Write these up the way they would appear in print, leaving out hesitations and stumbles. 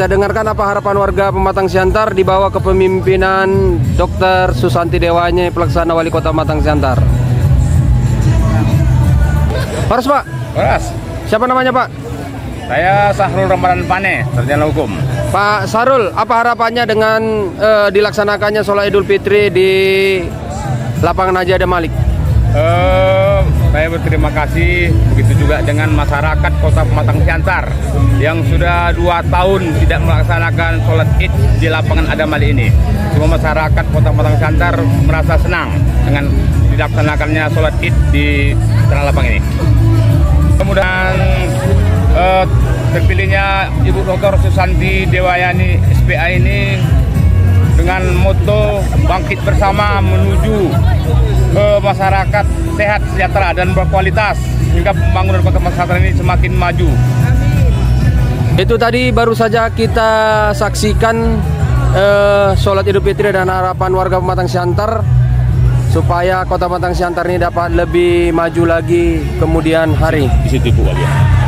Kita dengarkan apa harapan warga Pematang Siantar di bawah kepemimpinan Dr. Susanti Dewanya, pelaksana Wali Kota Pematang Siantar. Horas Pak. Horas. Siapa namanya Pak? Saya Sahrul Ramadan Pane, sarjana hukum. Pak Sarul, apa harapannya dengan dilaksanakannya sholat Idul Fitri di lapangan Haji Adam Malik? Saya berterima kasih, begitu juga dengan masyarakat Kota Pematang Siantar yang sudah 2 tahun tidak melaksanakan sholat Id di lapangan Adam Malik ini. Semua masyarakat Kota Pematang Siantar merasa senang dengan dilaksanakannya sholat Id di tanah lapang ini. Kemudian terpilihnya Ibu Dr. Susanti Dewayani SPA ini dengan moto bangkit bersama menuju masyarakat sehat, sejahtera dan berkualitas hingga pembangunan Kota Pematang Siantar ini semakin maju. Itu tadi baru saja kita saksikan sholat Idul Fitri dan harapan warga Pematang Siantar supaya Kota Pematang Siantar ini dapat lebih maju lagi kemudian hari. Di situ Bu kalian.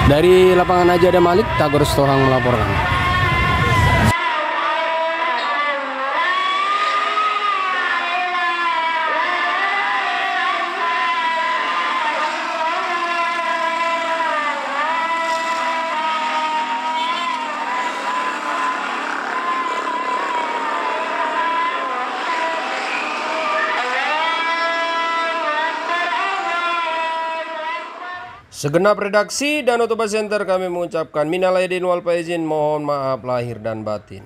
Dari lapangan Haji Adam Malik, Tagor Stohang melaporkan. Segenap redaksi dan Otoba Center kami mengucapkan minal aidin wal faizin, mohon maaf lahir dan batin.